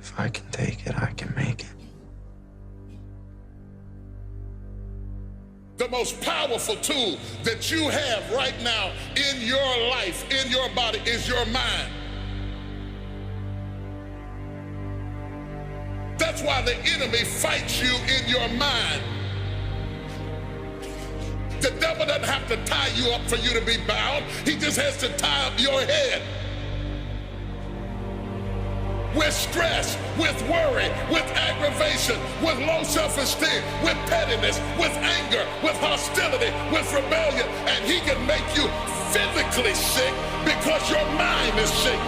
If I can take it, I can make it. The most powerful tool that you have right now in your life, in your body, is your mind. That's why the enemy fights you in your mind. The devil doesn't have to tie you up for you to be bound. He just has to tie up your head. With stress, with worry, with aggravation, with low self-esteem, with pettiness, with anger, with hostility, with rebellion. And he can make you physically sick because your mind is sick.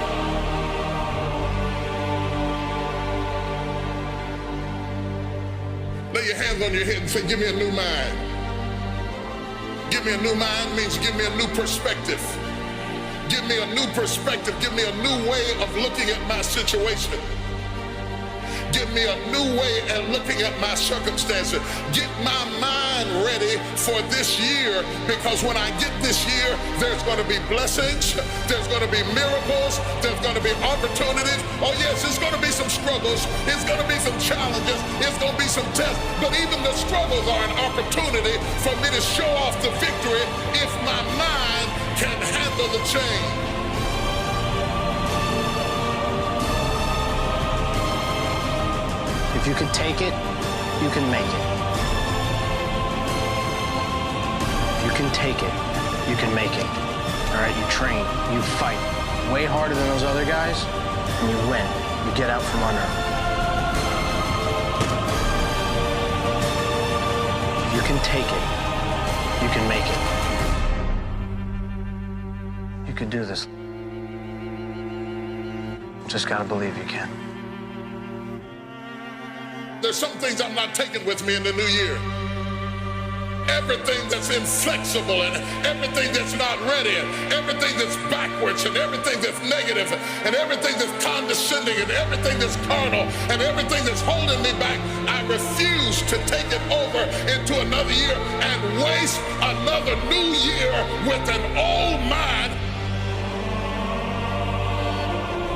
Lay your hands on your head and say, give me a new mind. Give me a new mind means give me a new perspective. Give me a new perspective. Give me a new way of looking at my situation. Give me a new way of looking at my circumstances. Get my mind ready for this year, because when I get this year, there's going to be blessings, there's going to be miracles, there's going to be opportunities. Oh yes, there's going to be some struggles, it's going to be some challenges, it's going to be some tests, but even the struggles are an opportunity for me to show off the victory if my mind can handle the change. If you can take it, you can make it. If you can take it, you can make it. All right, you train, you fight way harder than those other guys, and you win. You get out from under them. If you can take it, you can make it. You can do this. Just gotta believe you can. There's some things I'm not taking with me in the new year. Everything that's inflexible and everything that's not ready and everything that's backwards and everything that's negative and everything that's condescending and everything that's carnal and everything that's holding me back, I refuse to take it over into another year and waste another new year with an old mind.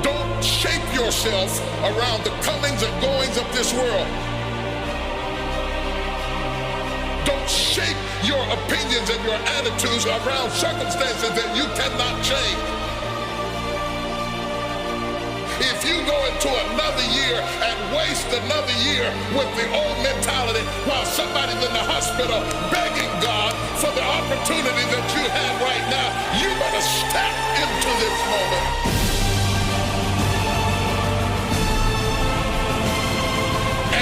Don't shape yourself around the comings and goings of this world. Don't shape your opinions and your attitudes around circumstances that you cannot change. If you go into another year and waste another year with the old mentality while somebody's in the hospital begging God for the opportunity that you have right now, you better step into this moment.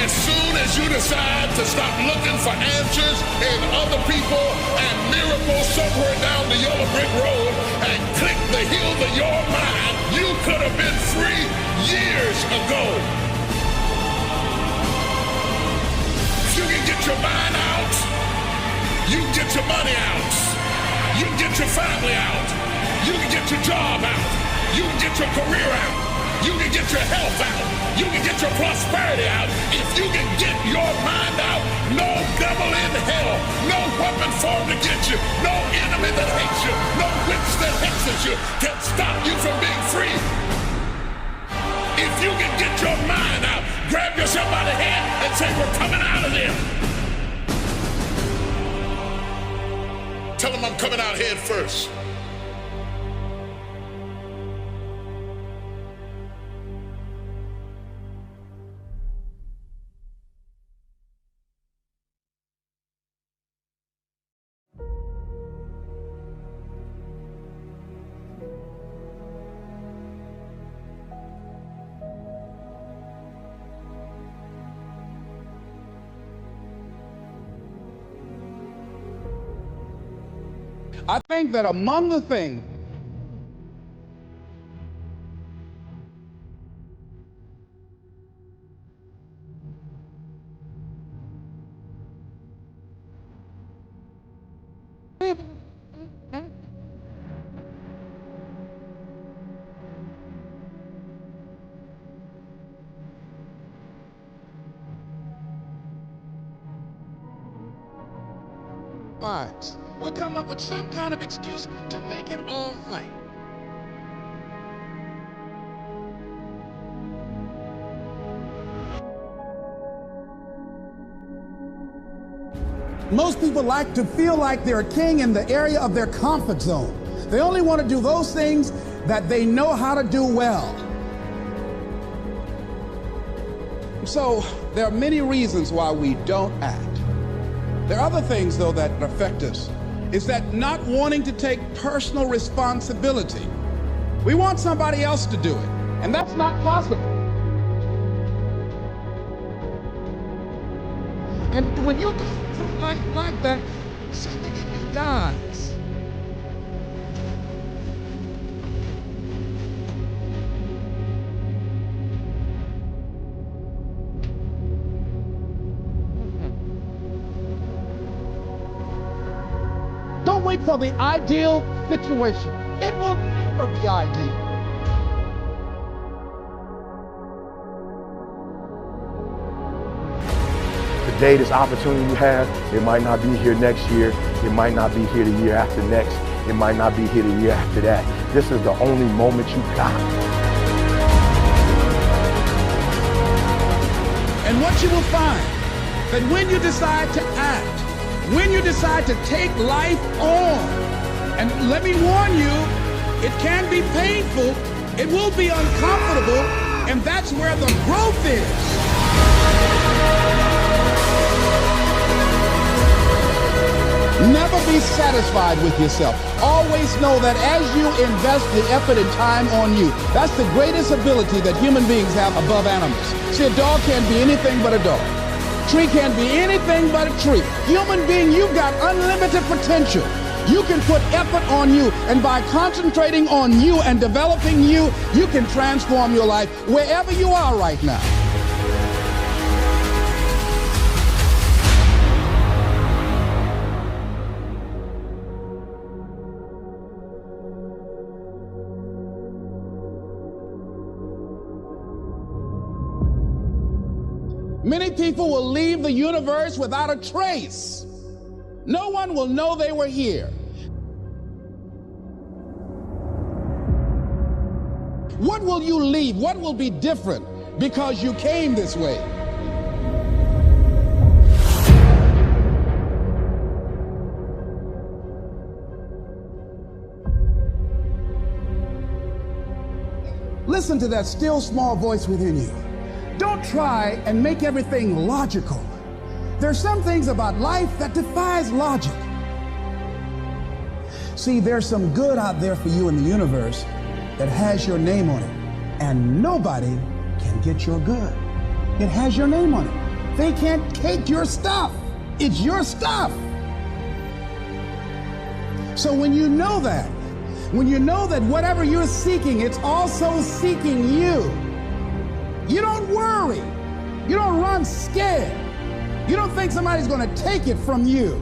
As soon as you decide to stop looking for answers in other people and miracles somewhere down the yellow brick road and click the heels of your mind, you could have been free years ago. If you can get your mind out, you can get your money out, you can get your family out, you can get your job out, you can get your career out, you can get your health out, you can get your prosperity out. If you can get your mind out, no devil in hell, no weapon formed against you, no enemy that hates you, no witch that hexes you can stop you from being free. If you can get your mind out, grab yourself by the hand and say, we're coming out of there. Tell them I'm coming out head first. I think that among the things minds will come up with some kind of excuse to make it all right. Most people like to feel like they're a king in the area of their comfort zone. They only want to do those things that they know how to do well. So there are many reasons why we don't act. There are other things, though, that affect us. Is that not wanting to take personal responsibility. We want somebody else to do it, and that's not possible. And when you do something like that, something in you dies. Don't wait for the ideal situation. It will never be ideal. Today, this opportunity you have, it might not be here next year. It might not be here the year after next. It might not be here the year after that. This is the only moment you got. And what you will find, that when you decide to act, when you decide to take life on, and let me warn you, it can be painful, it will be uncomfortable, and that's where the growth is. Never be satisfied with yourself. Always know that as you invest the effort and time on you, that's the greatest ability that human beings have above animals. See, a dog can't be anything but a dog. Tree can't be anything but a tree. Human being, you've got unlimited potential. You can put effort on you, and by concentrating on you and developing you, you can transform your life wherever you are right now. Many people will leave the universe without a trace. No one will know they were here. What will you leave? What will be different because you came this way? Listen to that still small voice within you. Don't try and make everything logical. There's some things about life that defies logic. See, there's some good out there for you in the universe that has your name on it, and nobody can get your good. It has your name on it. They can't take your stuff. It's your stuff. So when you know that whatever you're seeking, it's also seeking you. You don't worry. You don't run scared. You don't think somebody's going to take it from you.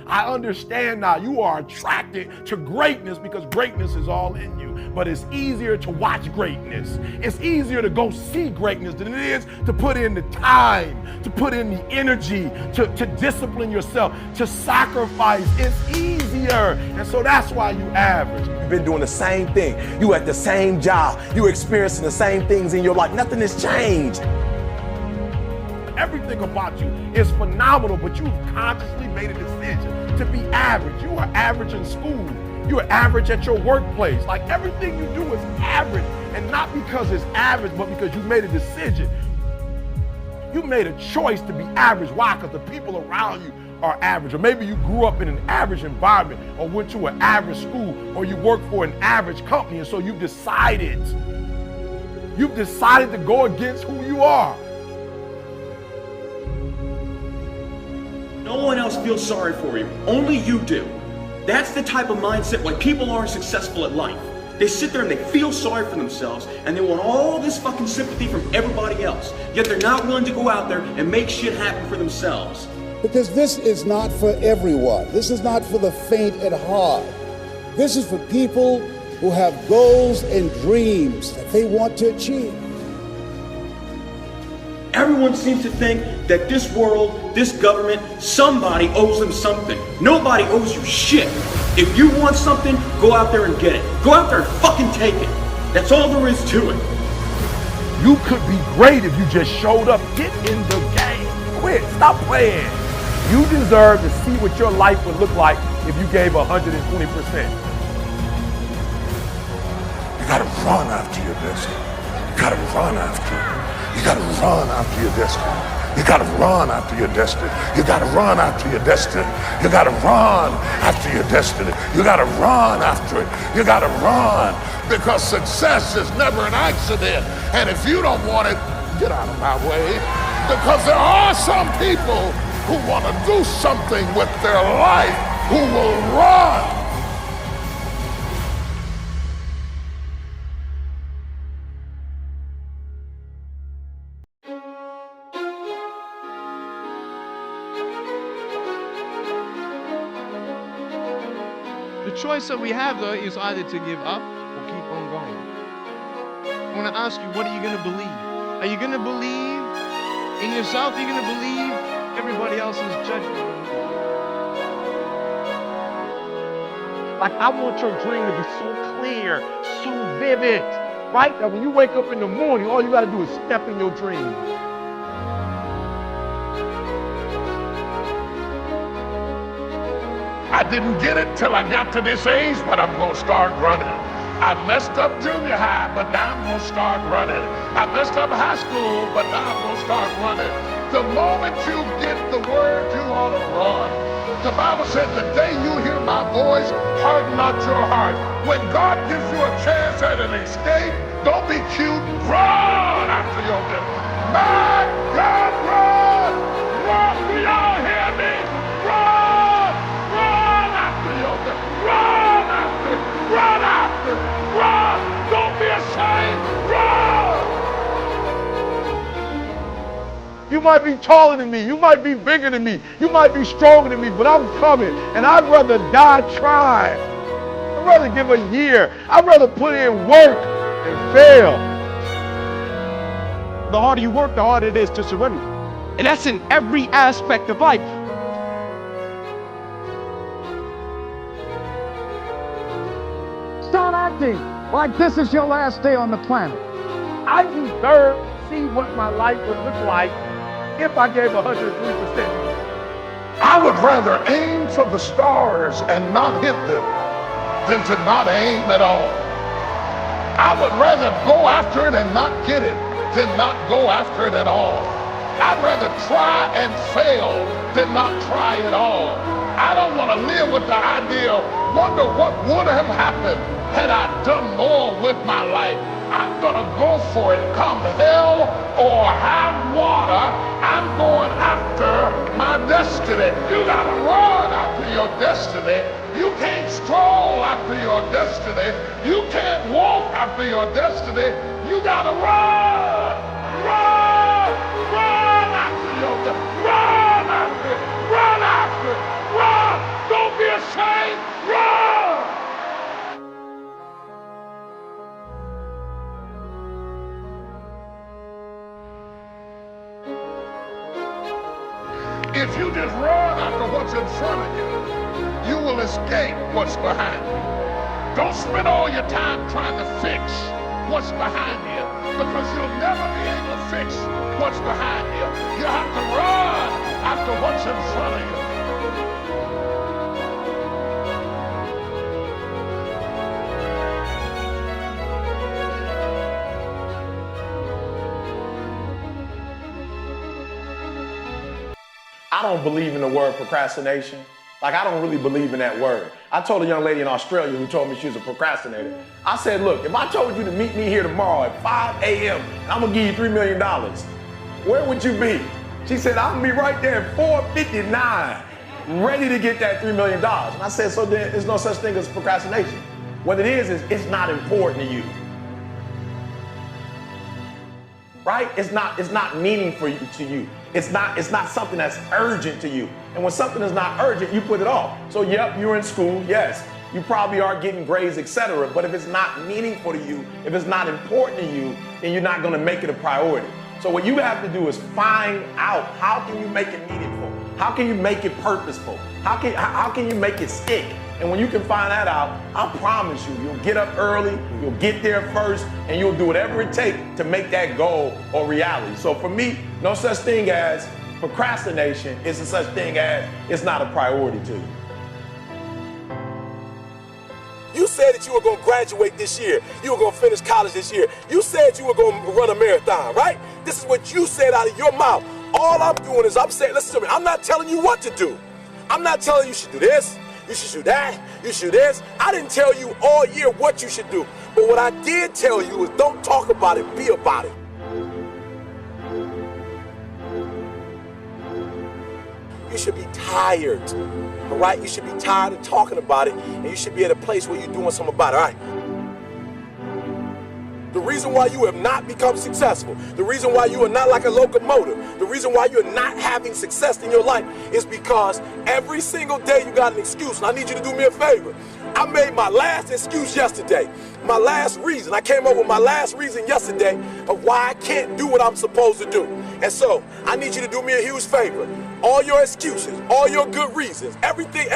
I understand now you are attracted to greatness because greatness is all in you. But it's easier to watch greatness. It's easier to go see greatness than it is to put in the time, to put in the energy, to discipline yourself, to sacrifice. It's easier. And so that's why you average. You've been doing the same thing. You at the same job. You're experiencing the same things in your life. Nothing has changed. Everything about you is phenomenal, but you've consciously made a decision to be average. You are average in school. You are average at your workplace. Like everything you do is average, and not because it's average, but because you made a decision. You made a choice to be average. Why? Because the people around you are average. Or maybe you grew up in an average environment, or went to an average school, or you work for an average company, and so you've decided to go against who you are. No one else feels sorry for you. Only you do. That's the type of mindset why people aren't successful at life. They sit there and they feel sorry for themselves and they want all this fucking sympathy from everybody else. Yet they're not willing to go out there and make shit happen for themselves. Because this is not for everyone. This is not for the faint at heart. This is for people who have goals and dreams that they want to achieve. Everyone seems to think that this world, this government, somebody owes them something. Nobody owes you shit. If you want something, go out there and get it. Go out there and fucking take it. That's all there is to it. You could be great if you just showed up. Get in the game. Quit. Stop playing. You deserve to see what your life would look like if you gave 120%. You gotta run after your destiny. You gotta run after it. You gotta run after your destiny. You gotta run after your destiny. You gotta run after your destiny. You gotta run after your destiny. You gotta run after it. You gotta run, because success is never an accident. And if you don't want it, get out of my way. Because there are some people who want to do something with their life who will run. The choice that we have, though, is either to give up or keep on going. I want to ask you, what are you going to believe? Are you going to believe in yourself? Are you going to believe everybody else's judgment? Like, I want your dream to be so clear, so vivid, right? That when you wake up in the morning, all you got to do is step in your dream. I didn't get it till I got to this age, but I'm gonna start running. I messed up junior high, but now I'm gonna start running. I messed up high school, but now I'm gonna start running. The moment you get the word, you ought to run. The Bible said, the day you hear my voice, harden not your heart. When God gives you a chance at an escape, don't be cute, run after your destiny. My God, run! Run! Do y'all hear me? Run! Run after your destiny. Run after it. Run after it. Run! Don't be ashamed. Run! You might be taller than me, you might be bigger than me, you might be stronger than me, but I'm coming, and I'd rather die trying. I'd rather give a year. I'd rather put in work and fail. The harder you work, the harder it is to surrender. And that's in every aspect of life. Start acting like this is your last day on the planet. I deserve to see what my life would look like if I gave 103%. I would rather aim for the stars and not hit them than to not aim at all. I would rather go after it and not get it than not go after it at all. I'd rather try and fail than not try at all. I don't want to live with the idea, wonder what would have happened had I done more with my life. I'm gonna go for it, come hell or high water. I'm going after my destiny. You gotta run after your destiny. You can't stroll after your destiny. You can't walk after your destiny. You gotta run, run, run after your destiny. Run after it, run after it, run. If you just run after what's in front of you, you will escape what's behind you. Don't spend all your time trying to fix what's behind you, because you'll never be able to fix what's behind you. You have to run after what's in front of you. I don't believe in the word procrastination. Like, I don't really believe in that word. I told a young lady in Australia who told me she was a procrastinator. I said, look, if I told you to meet me here tomorrow at 5 a.m. and I'm gonna give you $3 million, where would you be? She said, I'm gonna be right there at 4:59, ready to get that $3 million. And I said, so then there's no such thing as procrastination. What it is it's not important to you. Right? It's not meaningful to you. It's not something that's urgent to you. And when something is not urgent, you put it off. So yep, you're in school, yes. You probably are getting grades, etc. But if it's not meaningful to you, if it's not important to you, then you're not gonna make it a priority. So what you have to do is find out, how can you make it meaningful? How can you make it purposeful? How can you make it stick? And when you can find that out, I promise you, you'll get up early, you'll get there first, and you'll do whatever it takes to make that goal a reality. So for me, no such thing as procrastination. It's a such thing as it's not a priority to you. You said that you were going to graduate this year. You were going to finish college this year. You said you were going to run a marathon, right? This is what you said out of your mouth. All I'm doing is I'm saying, listen to me, I'm not telling you what to do. I'm not telling you should do this, you should do that, you should do this. I didn't tell you all year what you should do. But what I did tell you is don't talk about it, be about it. You should be tired, all right? You should be tired of talking about it, and you should be at a place where you're doing something about it, all right? The reason why you have not become successful, the reason why you are not like a locomotive, the reason why you're not having success in your life is because every single day you got an excuse. And I need you to do me a favor. I made my last excuse yesterday. My last reason. I came up with my last reason yesterday of why I can't do what I'm supposed to do. And so I need you to do me a huge favor. All your excuses, all your good reasons, everything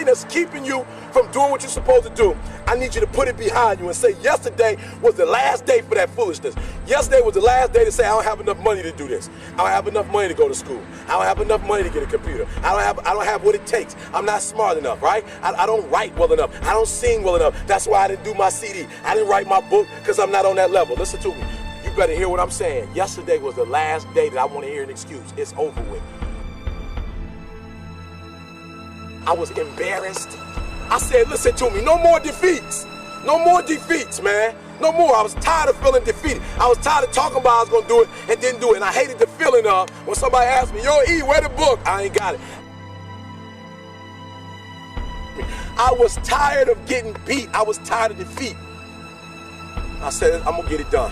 that's keeping you from doing what you're supposed to do, I need you to put it behind you and say, yesterday was the last day for that foolishness. Yesterday was the last day to say, I don't have enough money to do this. I don't have enough money to go to school. I don't have enough money to get a computer. I don't have what it takes. I'm not smart enough, right? I don't write well enough. I don't sing well enough. That's why I didn't do my CD. I didn't write my book because I'm not on that level. Listen to me. You better hear what I'm saying. Yesterday was the last day that I want to hear an excuse. It's over with. I was embarrassed. I said, listen to me, no more defeats. No more defeats, man. No more. I was tired of feeling defeated. I was tired of talking about I was going to do it and didn't do it. And I hated the feeling of when somebody asked me, yo, E, where the book? I ain't got it. I was tired of getting beat. I was tired of defeat. I said, I'm going to get it done.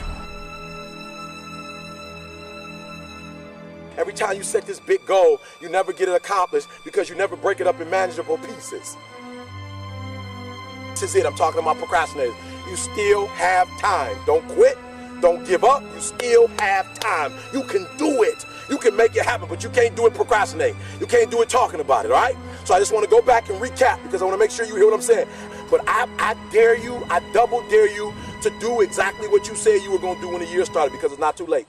Every time you set this big goal, you never get it accomplished because you never break it up in manageable pieces. This is it. I'm talking about procrastinators. You still have time. Don't quit. Don't give up. You still have time. You can do it. You can make it happen, but you can't do it procrastinating. You can't do it talking about it, all right? So I just want to go back and recap because I want to make sure you hear what I'm saying. But I dare you, I double dare you to do exactly what you said you were going to do when the year started because it's not too late.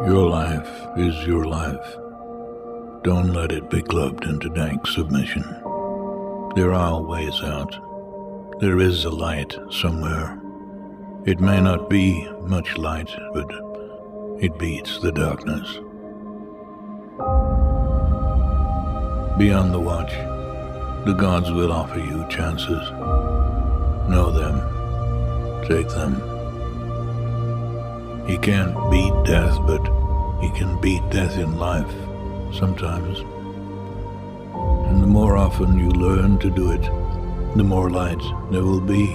Your life is your life. Don't let it be clubbed into dank submission. There are ways out. There is a light somewhere. It may not be much light, but it beats the darkness. Be on the watch. The gods will offer you chances. Know them. Take them. He can't beat death, but he can beat death in life, sometimes. And the more often you learn to do it, the more light there will be.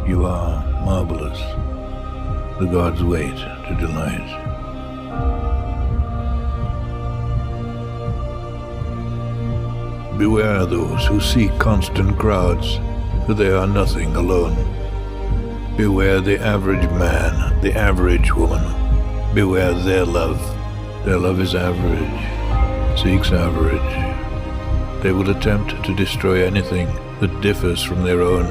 You are marvelous. The gods wait to delight. Beware those who seek constant crowds, for they are nothing alone. Beware the average man, the average woman. Beware their love. Their love is average, seeks average. They will attempt to destroy anything that differs from their own.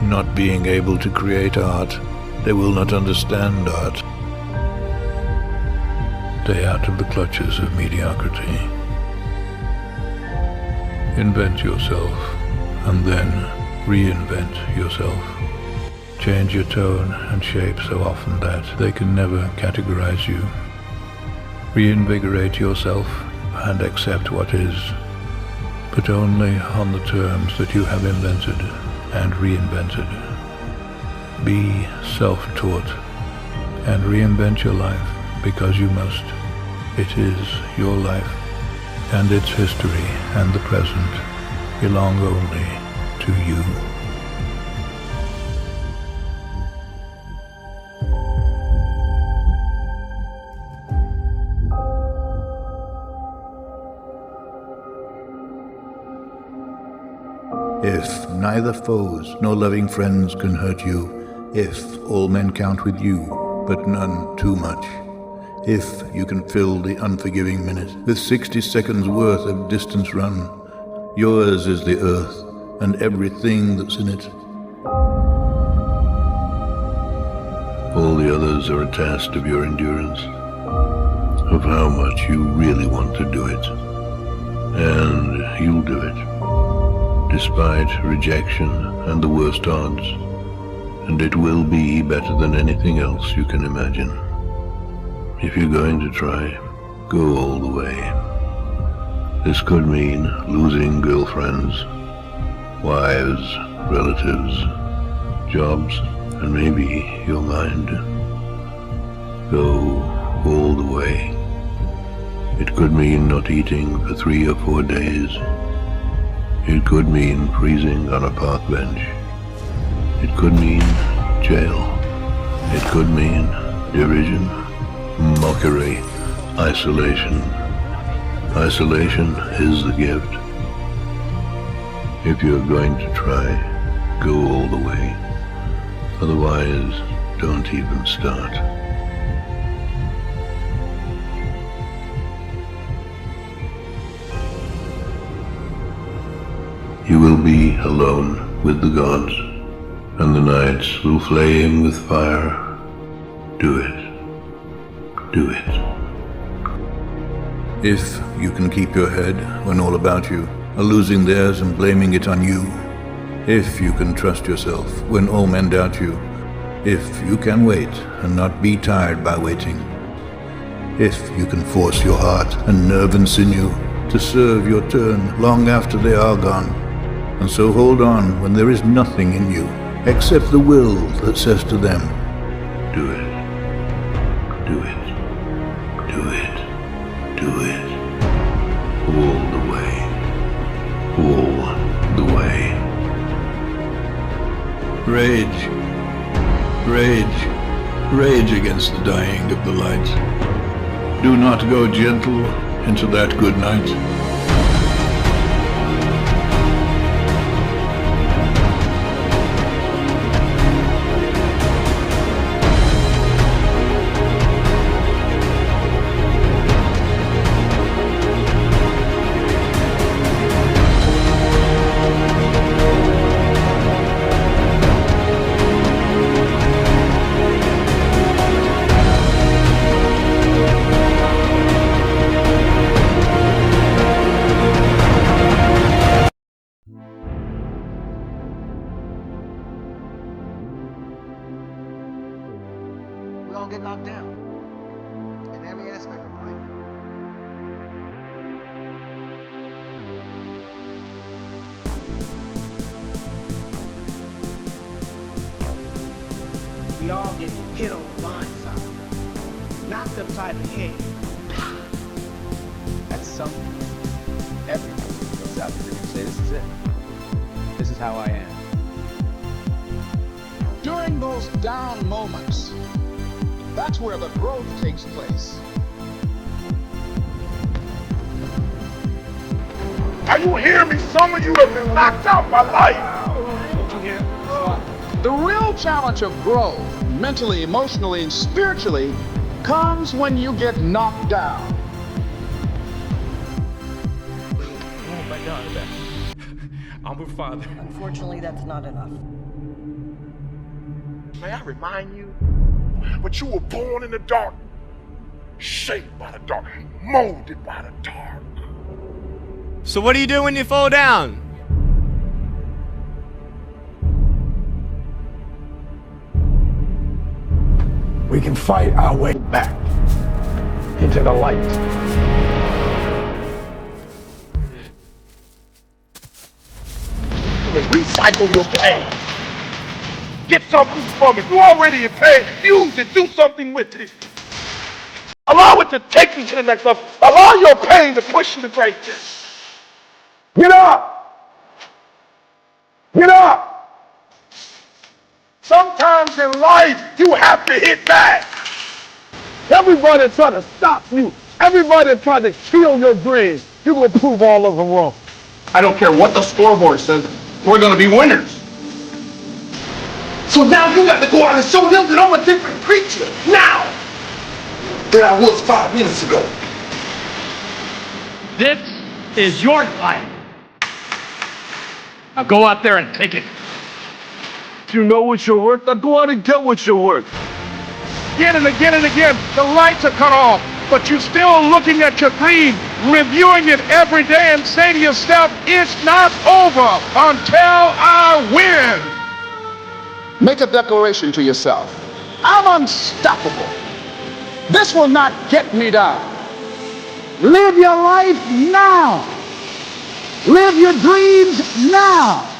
Not being able to create art, they will not understand art. Stay out of the clutches of mediocrity. Invent yourself, and then reinvent yourself. Change your tone and shape so often that they can never categorize you. Reinvigorate yourself and accept what is, but only on the terms that you have invented and reinvented. Be self-taught and reinvent your life because you must. It is your life, and its history and the present belong only to you. If neither foes nor loving friends can hurt you, if all men count with you, but none too much, if you can fill the unforgiving minute with 60 seconds worth of distance run, yours is the earth and everything that's in it. All the others are a test of your endurance, of how much you really want to do it. And you'll do it, despite rejection and the worst odds. And it will be better than anything else you can imagine. If you're going to try, go all the way. This could mean losing girlfriends, wives, relatives, jobs, and maybe your mind. Go all the way. It could mean not eating for 3 or 4 days. It could mean freezing on a park bench. It could mean jail. It could mean derision, mockery, isolation. Isolation is the gift. If you're going to try, go all the way. Otherwise, don't even start. You will be alone with the gods, and the nights will flame with fire. Do it. Do it. If you can keep your head when all about you are losing theirs and blaming it on you, if you can trust yourself when all men doubt you, if you can wait and not be tired by waiting, if you can force your heart and nerve and sinew to serve your turn long after they are gone, and so hold on when there is nothing in you except the will that says to them, do it, do it, do it, do it, all the way, all the way. Rage, rage, rage against the dying of the light. Do not go gentle into that good night. We all get knocked down in every aspect of life. We all get hit on the blind side, knocked upside the head. That's something. Everyone goes out there and say, this is it. This is how I am. During those down moments, That's where the growth takes place. Are you hearing me? Some of you have been knocked out by life. The real challenge of growth, mentally, emotionally, and spiritually, comes when you get knocked down. Oh my God, I'm a father. Unfortunately, that's not enough. May I remind you, but you were born in the dark, shaped by the dark, molded by the dark. So what do you do when you fall down? We can fight our way back into the light. Recycle your pain. Get something from it. You already in pain. Use it. Do something with it. Allow it to take you to the next level. Allow your pain to push you to greatness. Get up. Get up. Sometimes in life, you have to hit back. Everybody try to stop you. Everybody try to kill your dreams. You're going to prove all of them wrong. I don't care what the scoreboard says. We're going to be winners. So now you got to go out and show them that I'm a different creature now than I was 5 minutes ago. This is your fight. Now go out there and take it. You know what you're worth. Now go out and get what you're worth. Again and again and again, the lights are cut off, but you're still looking at your dream, reviewing it every day and saying to yourself, it's not over until I win. Make a declaration to yourself. I'm unstoppable. This will not get me down. Live your life now. Live your dreams now.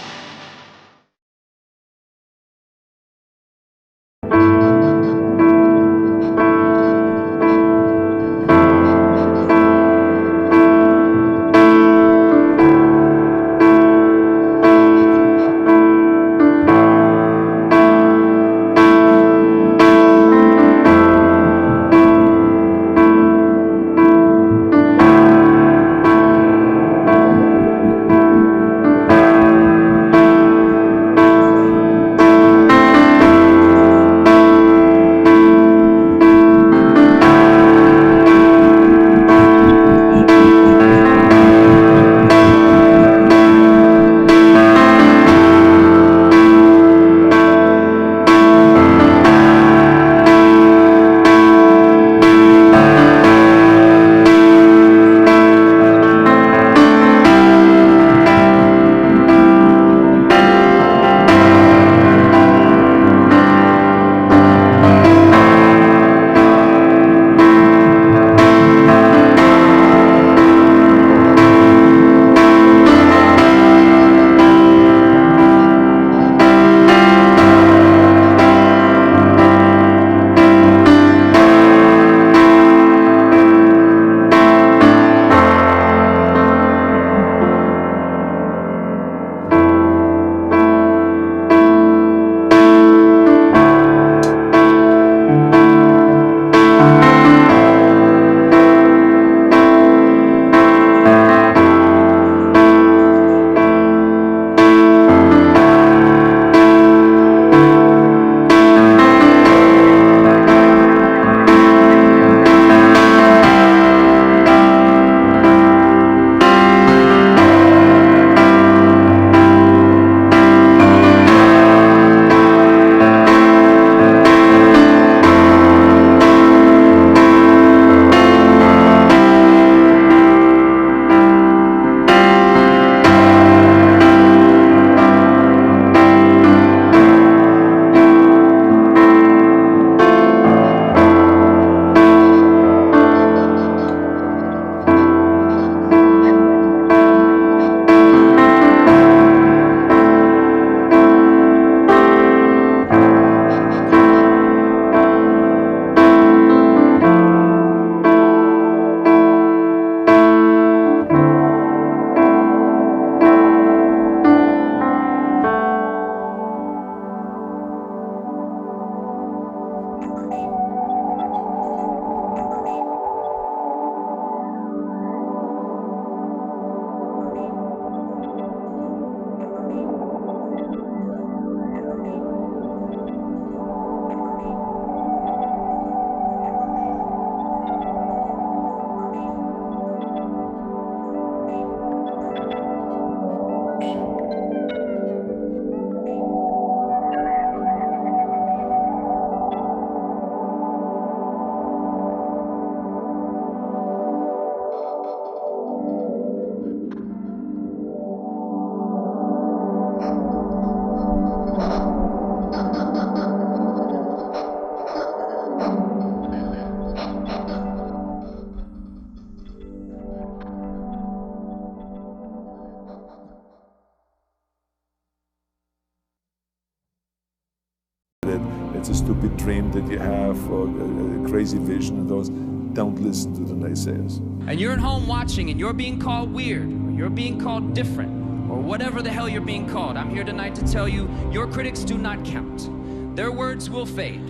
a stupid dream that you have or a crazy vision and those, don't listen to the naysayers. And you're at home watching and you're being called weird, or you're being called different, or whatever the hell you're being called, I'm here tonight to tell you, your critics do not count. Their words will fade.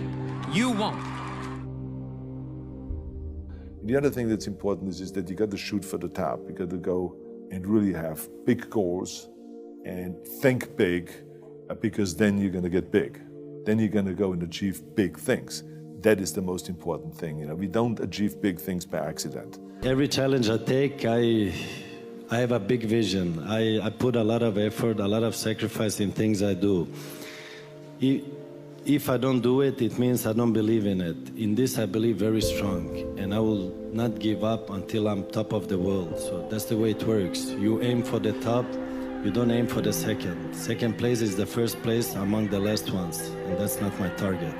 You won't. The other thing that's important is that you got to shoot for the top. You got to go and really have big goals and think big, because then you're going to get big. Then you're going to go and achieve big things. That is the most important thing. You know, we don't achieve big things by accident. Every challenge I take, I have a big vision. I put a lot of effort, a lot of sacrifice in things I do. If I don't do it, it means I don't believe in it. In this, I believe very strong, and I will not give up until I'm top of the world. So that's the way it works. You aim for the top, you don't aim for the second. Second place is the first place among the last ones, and that's not my target.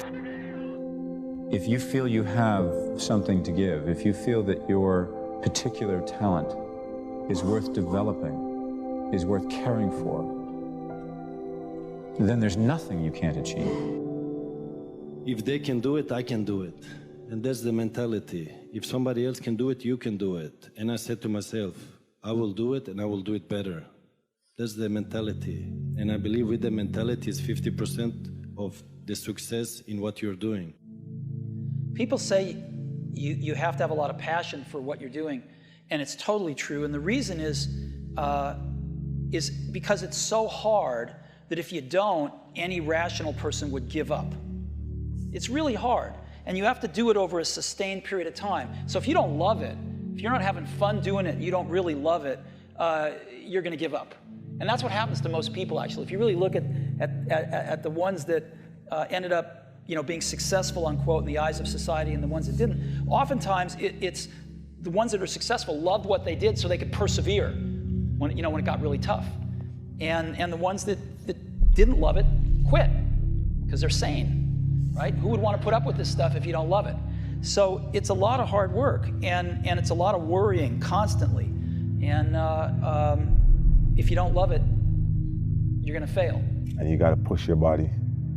If you feel you have something to give, if you feel that your particular talent is worth developing, is worth caring for, then there's nothing you can't achieve. If they can do it, I can do it. And that's the mentality. If somebody else can do it, you can do it. And I said to myself, I will do it and I will do it better. That's the mentality. And I believe with the mentality is 50% of the success in what you're doing. People say you have to have a lot of passion for what you're doing, and it's totally true. And the reason is because it's so hard that if you don't, any rational person would give up. It's really hard, and you have to do it over a sustained period of time. So if you don't love it, if you're not having fun doing it, you don't really love it, you're going to give up. And that's what happens to most people, actually. If you really look at the ones that ended up being successful, unquote, in the eyes of society and the ones that didn't, oftentimes it's the ones that are successful loved what they did so they could persevere when it got really tough. And the ones that didn't love it quit because they're sane. Right? Who would want to put up with this stuff if you don't love it? So it's a lot of hard work, and it's a lot of worrying constantly. And if you don't love it, you're going to fail. And you got to push your body.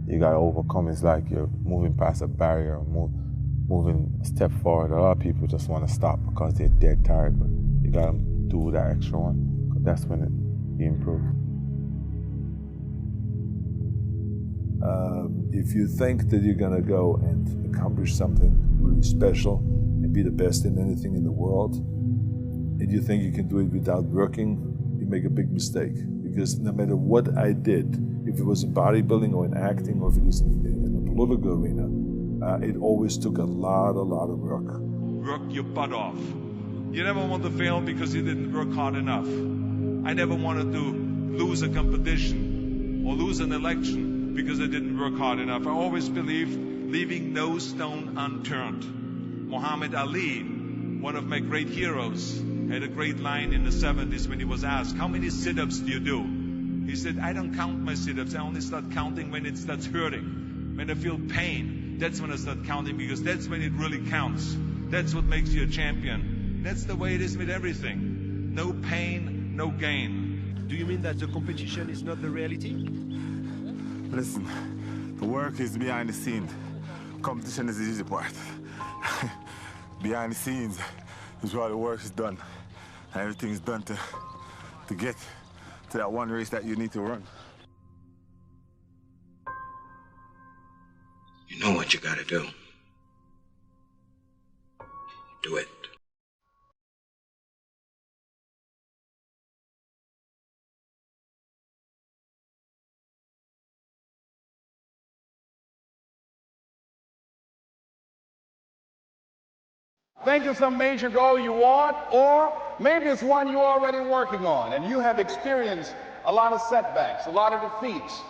You got to overcome. It's like you're moving past a barrier, moving a step forward. A lot of people just want to stop because they're dead tired, but you got to do that extra one. That's when you improve. If you think that you're going to go and accomplish something really special and be the best in anything in the world, and you think you can do it without working, you make a big mistake. Because no matter what I did, if it was in bodybuilding or in acting or if it was in the political arena, it always took a lot of work. Work your butt off. You never want to fail because you didn't work hard enough. I never wanted to lose a competition or lose an election because I didn't work hard enough. I always believed leaving no stone unturned. Muhammad Ali, one of my great heroes, had a great line in the 70s when he was asked, how many sit-ups do you do? He said, I don't count my sit-ups. I only start counting when it starts hurting. When I feel pain, that's when I start counting, because that's when it really counts. That's what makes you a champion. That's the way it is with everything. No pain, no gain. Do you mean that the competition is not the reality? Listen, the work is behind the scenes. Competition is the easy part. Behind the scenes is where the work is done. And everything is done to get to that one race that you need to run. You know what you gotta do. Do it. Think of some major goal you want, or maybe it's one you're already working on and you have experienced a lot of setbacks, a lot of defeats.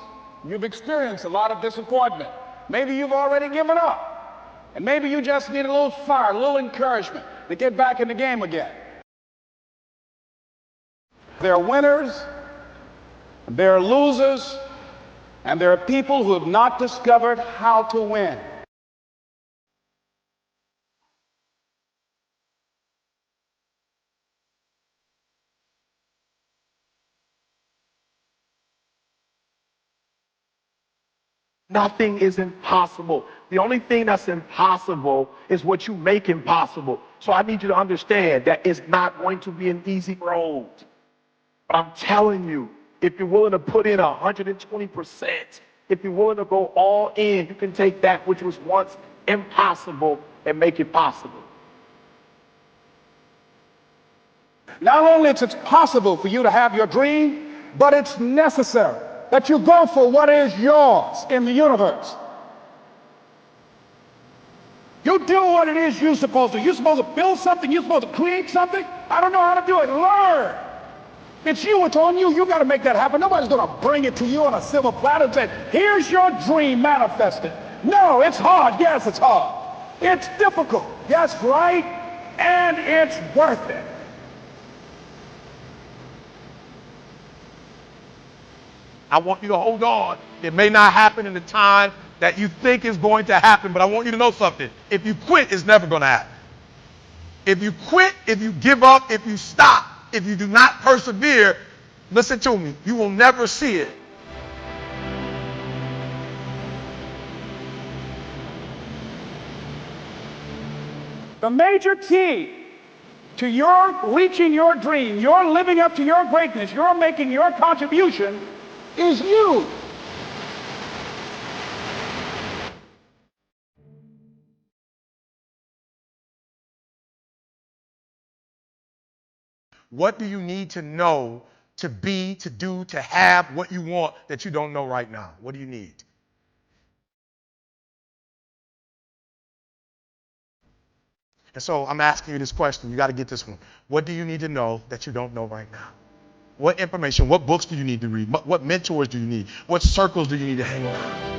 You've experienced a lot of disappointment. Maybe you've already given up. And maybe you just need a little fire, a little encouragement to get back in the game again. There are winners, there are losers, and there are people who have not discovered how to win. Nothing is impossible The only thing that's impossible is what you make impossible. So I need you to understand that it's not going to be an easy road. But I'm telling you, if you're willing to put in 120%, if you're willing to go all in, you can take that which was once impossible and make it possible. Not only is it possible for you to have your dream, but it's necessary that you go for what is yours in the universe. You do what it is you're supposed to. You're supposed to build something. You're supposed to create something. I don't know how to do it. Learn. It's you. It's on you. You got to make that happen. Nobody's going to bring it to you on a silver platter and say, here's your dream, manifest it. No, it's hard. Yes, it's hard. It's difficult. Yes, right. And it's worth it. I want you to hold on. It may not happen in the time that you think is going to happen, but I want you to know something. If you quit, it's never going to happen. If you quit, if you give up, if you stop, if you do not persevere, listen to me, you will never see it. The major key to your reaching your dream, your living up to your greatness, your making your contribution is you. What do you need to know to be, to do, to have what you want that you don't know right now? What do you need? And so I'm asking you this question. You got to get this one. What do you need to know that you don't know right now? What information, what books do you need to read? What mentors do you need? What circles do you need to hang around?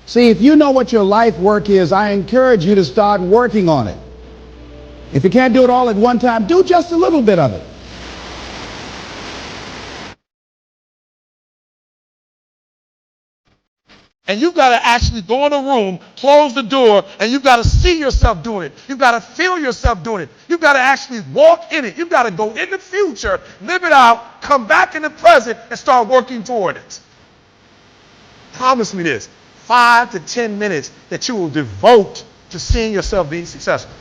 See, if you know what your life work is, I encourage you to start working on it. If you can't do it all at one time, do just a little bit of it. And you've got to actually go in a room, close the door, and you've got to see yourself doing it. You've got to feel yourself doing it. You've got to actually walk in it. You've got to go in the future, live it out, come back in the present, and start working toward it. Promise me this, 5 to 10 minutes that you will devote to seeing yourself being successful.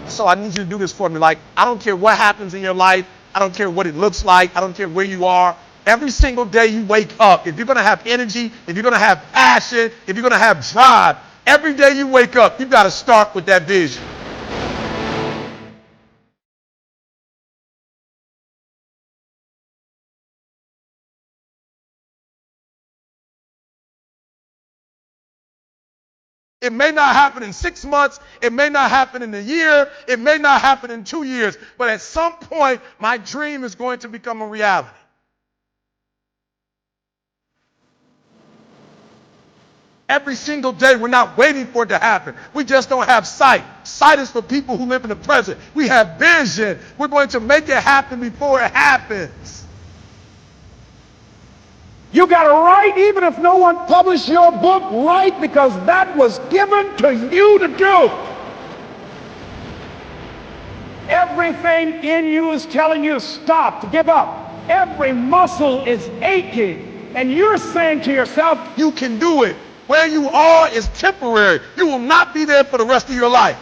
So I need you to do this for me. Like, I don't care what happens in your life. I don't care what it looks like. I don't care where you are. Every single day you wake up, if you're going to have energy, if you're going to have passion, if you're going to have drive, every day you wake up, you've got to start with that vision. It may not happen in 6 months. It may not happen in a year. It may not happen in 2 years. But at some point, my dream is going to become a reality. Every single day, we're not waiting for it to happen. We just don't have sight. Sight is for people who live in the present. We have vision. We're going to make it happen before it happens. You got to write, even if no one published your book, write, because that was given to you to do. Everything in you is telling you to stop, to give up. Every muscle is aching, and you're saying to yourself, you can do it. Where you are is temporary. You will not be there for the rest of your life.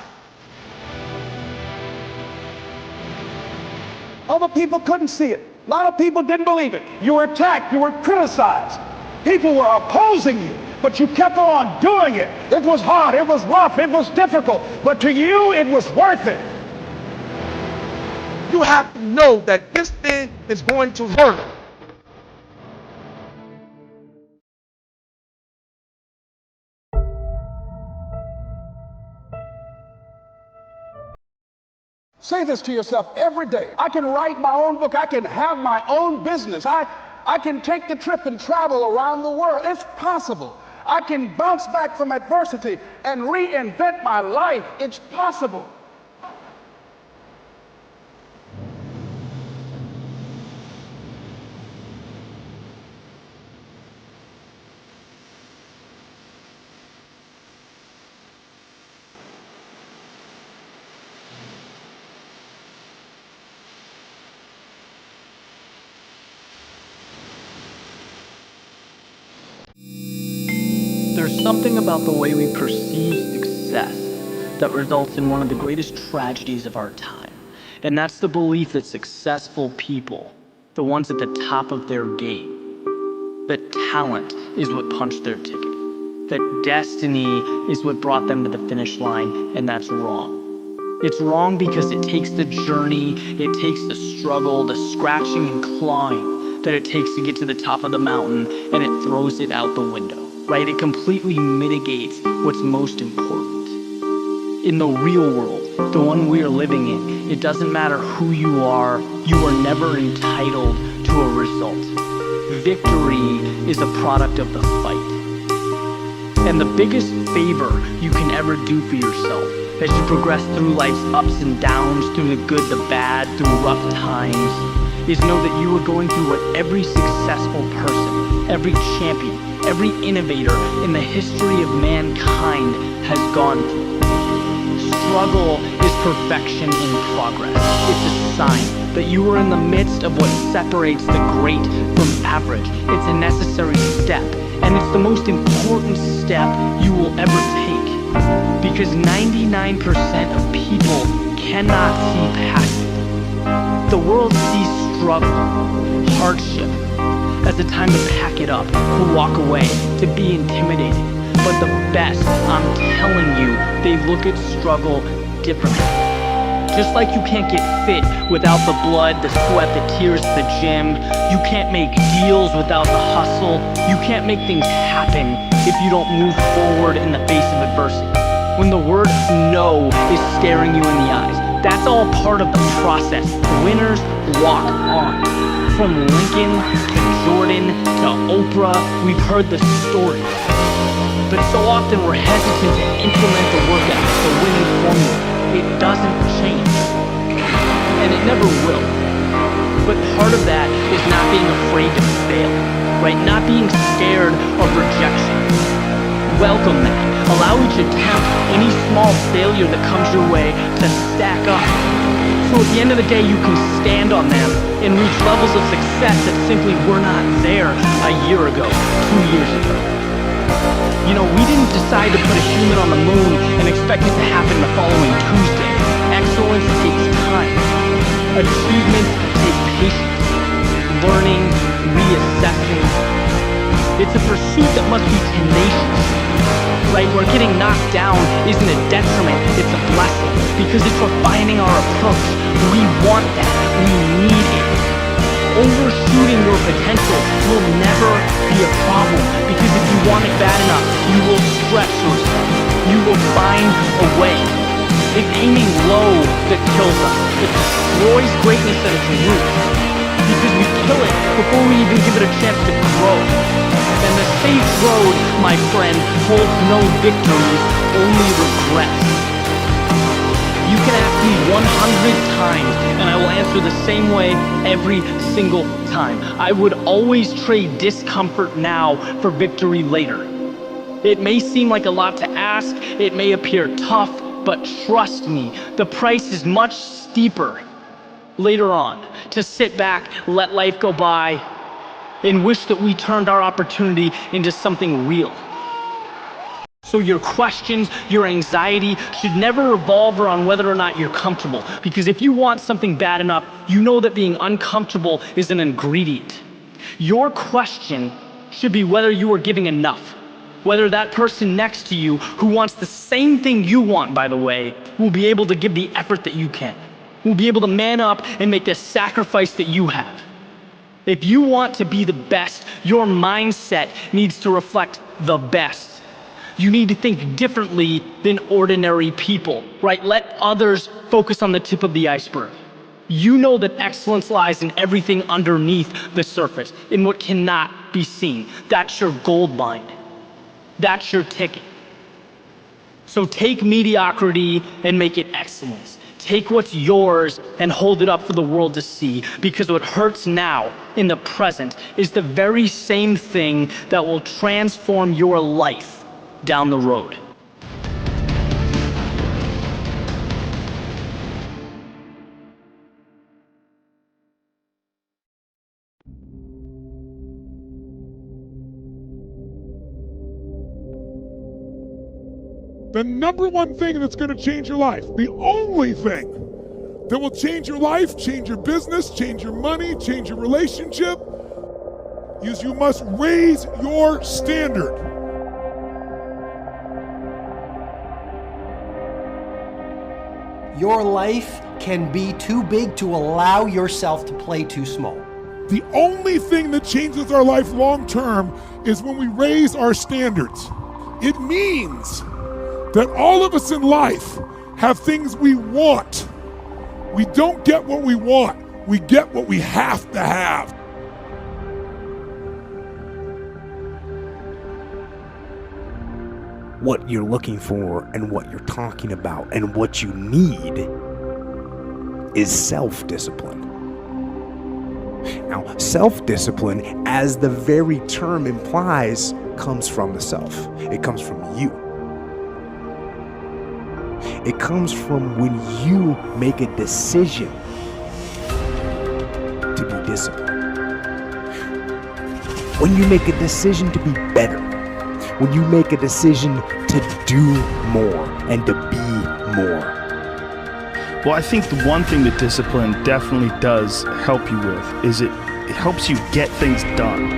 Other people couldn't see it. A lot of people didn't believe it. You were attacked. You were criticized. People were opposing you, but you kept on doing it. It was hard. It was rough. It was difficult. But to you, it was worth it. You have to know that this thing is going to work. Say this to yourself every day. I can write my own book. I can have my own business. I can take the trip and travel around the world. It's possible. I can bounce back from adversity and reinvent my life. It's possible. There's something about the way we perceive success that results in one of the greatest tragedies of our time. And that's the belief that successful people, the ones at the top of their game, that talent is what punched their ticket, that destiny is what brought them to the finish line, and that's wrong. It's wrong because it takes the journey, it takes the struggle, the scratching and clawing that it takes to get to the top of the mountain, and it throws it out the window, right? It completely mitigates what's most important. In the real world, the one we are living in, it doesn't matter who you are never entitled to a result. Victory is a product of the fight. And the biggest favor you can ever do for yourself as you progress through life's ups and downs, through the good, the bad, through rough times, is know that you are going through what every successful person, every champion, every innovator in the history of mankind has gone through. Struggle is perfection in progress. It's a sign that you are in the midst of what separates the great from average. It's a necessary step, and it's the most important step you will ever take. Because 99% of people cannot see past it. The world sees struggle, hardship, as a time to pack it up, to walk away, to be intimidated. But the best, I'm telling you, they look at struggle differently. Just like you can't get fit without the blood, the sweat, the tears, the gym. You can't make deals without the hustle. You can't make things happen if you don't move forward in the face of adversity. When the word no is staring you in the eyes, that's all part of the process. Winners walk on. From Lincoln to Jordan to Oprah, we've heard the story. But so often we're hesitant to implement the workout, the winning formula. It doesn't change. And it never will. But part of that is not being afraid to fail, right? Not being scared of rejection. Welcome that. Allow each attempt, any small failure that comes your way, to stack up. So at the end of the day, you can stand on them and reach levels of success that simply were not there a year ago, 2 years ago. You know, we didn't decide to put a human on the moon and expect it to happen the following Tuesday. Excellence takes time. Achievements take patience. Learning, reassessing. It's a pursuit that must be tenacious. Right? Where getting knocked down isn't a detriment, it's a blessing. Because it's refining our approach. We want that. We need it. Overshooting your potential will never be a problem, because if you want it bad enough, you will stretch yourself. You will find a way. It's aiming low that kills us. It destroys greatness at its root, because we kill it before we even give it a chance to grow. And the safe road, my friend, holds no victories, only regrets. You can ask me 100 times, and I will answer the same way every single time. I would always trade discomfort now for victory later. It may seem like a lot to ask, it may appear tough, but trust me, the price is much steeper later on. To sit back, let life go by, and wish that we turned our opportunity into something real. So your questions, your anxiety should never revolve around whether or not you're comfortable. Because if you want something bad enough, you know that being uncomfortable is an ingredient. Your question should be whether you are giving enough. Whether that person next to you, who wants the same thing you want, by the way, will be able to give the effort that you can. Will be able to man up and make the sacrifice that you have. If you want to be the best, your mindset needs to reflect the best. You need to think differently than ordinary people, right? Let others focus on the tip of the iceberg. You know that excellence lies in everything underneath the surface, in what cannot be seen. That's your gold mine. That's your ticket. So take mediocrity and make it excellence. Take what's yours and hold it up for the world to see, because what hurts now in the present is the very same thing that will transform your life down the road. The number one thing that's going to change your life, the only thing that will change your life, change your business, change your money, change your relationship, is you must raise your standard. Your life can be too big to allow yourself to play too small. The only thing that changes our life long term is when we raise our standards. It means that all of us in life have things we want. We don't get what we want, we get what we have to have. What you're looking for and what you're talking about and what you need is self-discipline. Now, self-discipline, as the very term implies, comes from the self. It comes from you. It comes from when you make a decision to be disciplined. When you make a decision to be better. When you make a decision to do more and to be more. Well, I think the one thing that discipline definitely does help you with is it helps you get things done.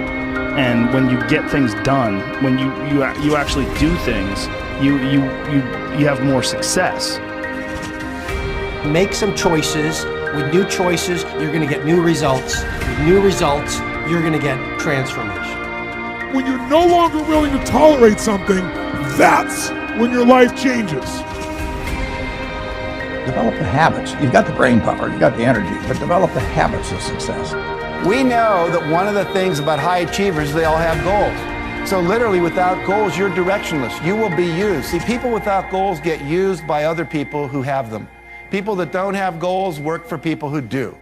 And when you get things done, when you actually do things, you have more success. Make some choices. With new choices, you're going to get new results. With new results, you're going to get transformation. When you're no longer willing to tolerate something, that's when your life changes. Develop the habits. You've got the brain power, you've got the energy, but develop the habits of success. We know that one of the things about high achievers, they all have goals. So literally without goals, you're directionless. You will be used. See, people without goals get used by other people who have them. People that don't have goals work for people who do.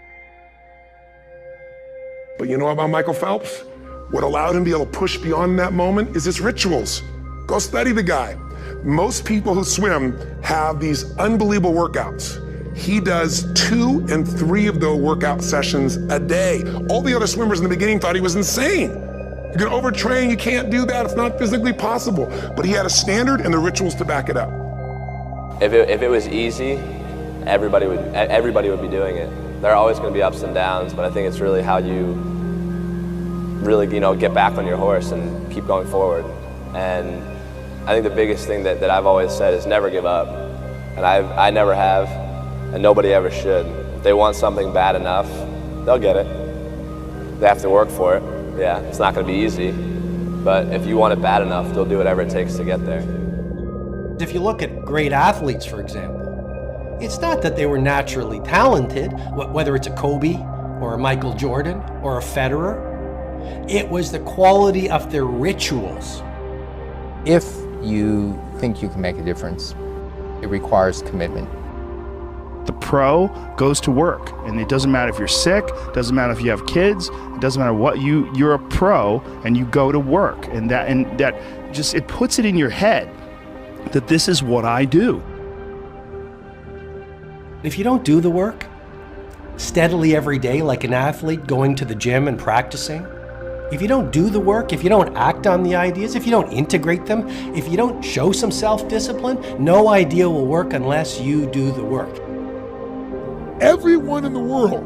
But you know about Michael Phelps? What allowed him to be able to push beyond that moment is his rituals. Go study the guy. Most people who swim have these unbelievable workouts. He does 2 and 3 of those workout sessions a day. All the other swimmers in the beginning thought he was insane. You can overtrain, you can't do that, it's not physically possible. But he had a standard and the rituals to back it up. If it was easy, everybody would be doing it. There are always going to be ups and downs, but I think it's really how you really, get back on your horse and keep going forward. And I think the biggest thing that I've always said is never give up. And I never have, and nobody ever should. If they want something bad enough, they'll get it. They have to work for it. Yeah, it's not going to be easy. But if you want it bad enough, they'll do whatever it takes to get there. If you look at great athletes, for example, it's not that they were naturally talented, whether it's a Kobe or a Michael Jordan or a Federer. It was the quality of their rituals. If you think you can make a difference, it requires commitment. The pro goes to work, and it doesn't matter if you're sick, doesn't matter if you have kids, it doesn't matter what you're a pro and you go to work, and that just, it puts it in your head that this is what I do. If you don't do the work steadily every day like an athlete going to the gym and practicing, if you don't do the work, if you don't act on the ideas, if you don't integrate them, if you don't show some self-discipline, no idea will work unless you do the work. Everyone in the world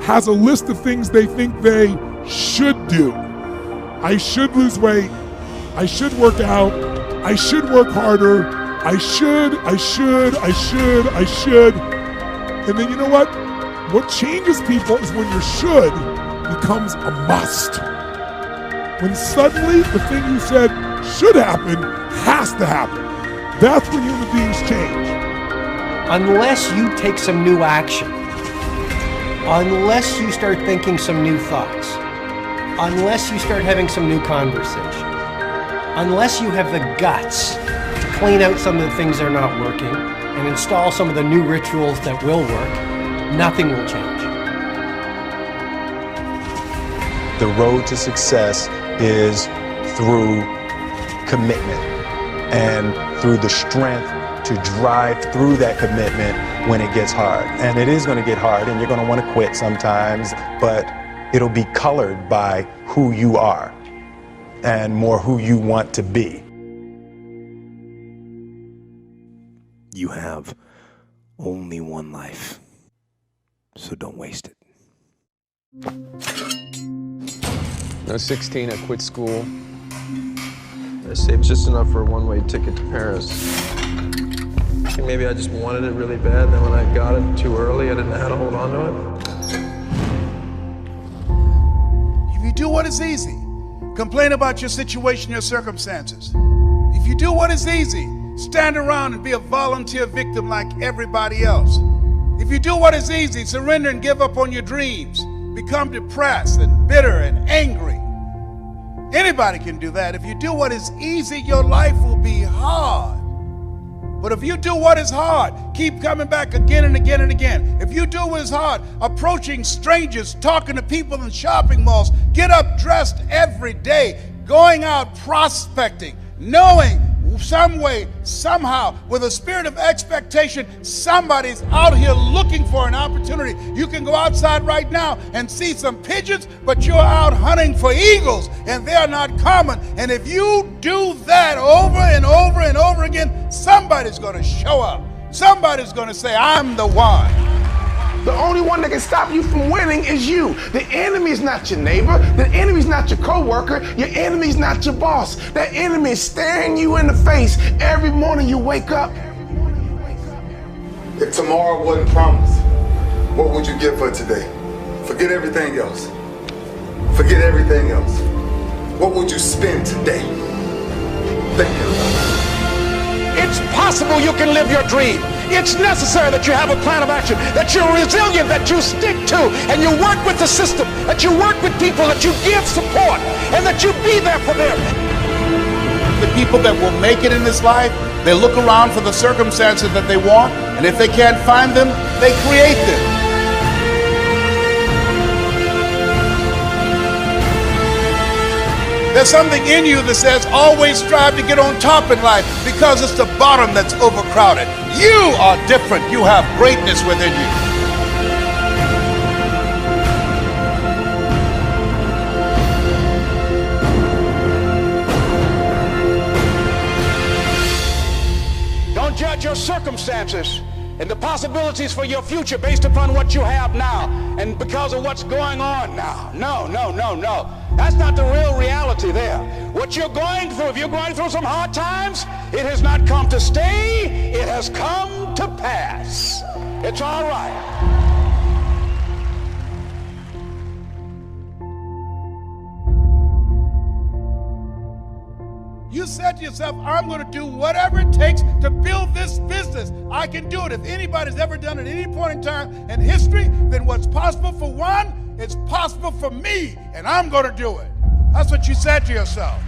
has a list of things they think they should do. I should lose weight. I should work out. I should work harder. I should. And then you know what? What changes people is when your should becomes a must. When suddenly the thing you said should happen has to happen. That's when human beings change. Unless you take some new action, unless you start thinking some new thoughts, unless you start having some new conversations, unless you have the guts to clean out some of the things that are not working and install some of the new rituals that will work, nothing will change. The road to success is through commitment and through the strength to drive through that commitment when it gets hard. And it is going to get hard and you're going to want to quit sometimes, but it'll be colored by who you are and more who you want to be. You have only one life, so don't waste it. I was 16, I quit school. I saved just enough for a one-way ticket to Paris. And maybe I just wanted it really bad, then when I got it too early, I didn't know how to hold on to it. If you do what is easy, complain about your situation, your circumstances. If you do what is easy, stand around and be a volunteer victim like everybody else. If you do what is easy, surrender and give up on your dreams, become depressed and bitter and angry. Anybody can do that. If you do what is easy, your life will be hard. But if you do what is hard, keep coming back again and again and again. If you do what is hard, approaching strangers, talking to people in shopping malls, get up dressed every day, going out prospecting, knowing some way, somehow, with a spirit of expectation, somebody's out here looking for an opportunity. You can go outside right now and see some pigeons, but you're out hunting for eagles, and they're not common. And if you do that over and over and over again, somebody's going to show up. Somebody's going to say, I'm the one. The only one that can stop you from winning is you. The enemy is not your neighbor. The enemy is not your coworker. Your enemy is not your boss. That enemy is staring you in the face every morning you wake up. If tomorrow wasn't promised, what would you give for today? Forget everything else. Forget everything else. What would you spend today? Think about it. It's possible you can live your dream. It's necessary that you have a plan of action, that you're resilient, that you stick to, and you work with the system, that you work with people, that you give support, and that you be there for them. The people that will make it in this life, they look around for the circumstances that they want, and if they can't find them, they create them. There's something in you that says always strive to get on top in life because it's the bottom that's overcrowded. You are different. You have greatness within you. Don't judge your circumstances and the possibilities for your future based upon what you have now and because of what's going on now. No, no, no, no. That's not the real reality there. What you're going through, if you're going through some hard times, it has not come to stay, it has come to pass. It's all right. You said to yourself, I'm going to do whatever it takes to build this business. I can do it. If anybody's ever done it at any point in time in history, then what's possible for one, it's possible for me, and I'm going to do it. That's what you said to yourself.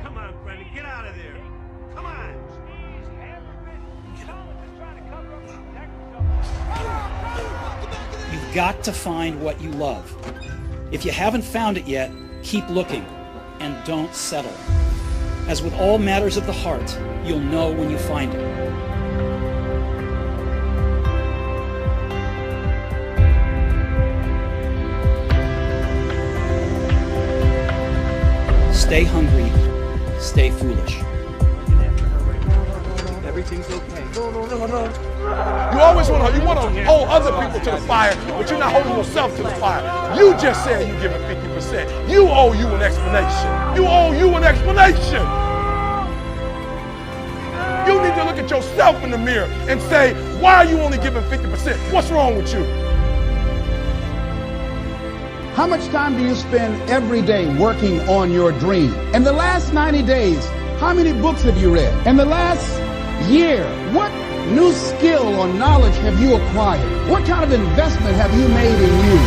Come on, Freddie, get out of there. Come on. You've got to find what you love. If you haven't found it yet, keep looking and don't settle. As with all matters of the heart, you'll know when you find it. Stay hungry, stay foolish. Everything's okay. No. You always want to hold other people to the fire, but you're not holding yourself to the fire. You just said you're giving 50%. You owe you an explanation. You owe you an explanation. You need to look at yourself in the mirror and say, why are you only giving 50%? What's wrong with you? How much time do you spend every day working on your dream? In the last 90 days, how many books have you read? In the last year, what new skill or knowledge have you acquired? What kind of investment have you made in you?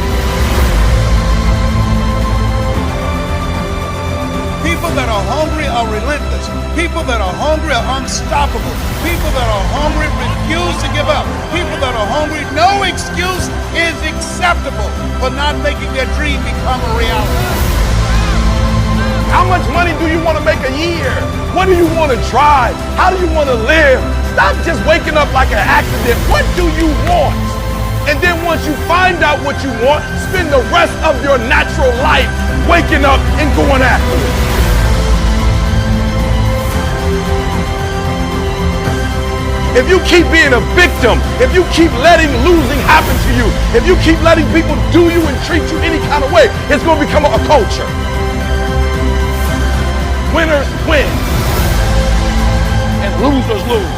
People that are hungry are relentless. People that are hungry are unstoppable. People that are hungry refuse to give up. People that are hungry, no excuse is acceptable for not making their dream become a reality. How much money do you want to make a year? What do you want to drive? How do you want to live? Stop just waking up like an accident. What do you want? And then once you find out what you want, spend the rest of your natural life waking up and going after it. If you keep being a victim, if you keep letting losing happen to you, if you keep letting people do you and treat you any kind of way, it's going to become a culture. Winners win and losers lose.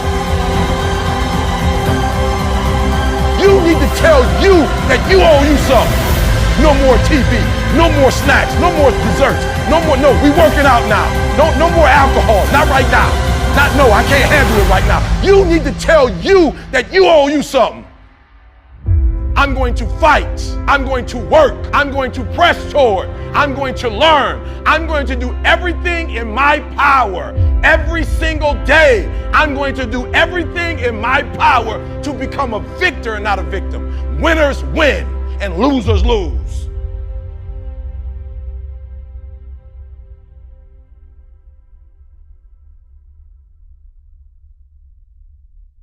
You need to tell you that you owe you something. No more TV, no more snacks, no more desserts, no, we working out now. No more alcohol, not right now. No, I can't handle it right now. You need to tell you that you owe you something. I'm going to fight. I'm going to work. I'm going to press toward. I'm going to learn. I'm going to do everything in my power every single day. I'm going to do everything in my power to become a victor and not a victim. Winners win and losers lose.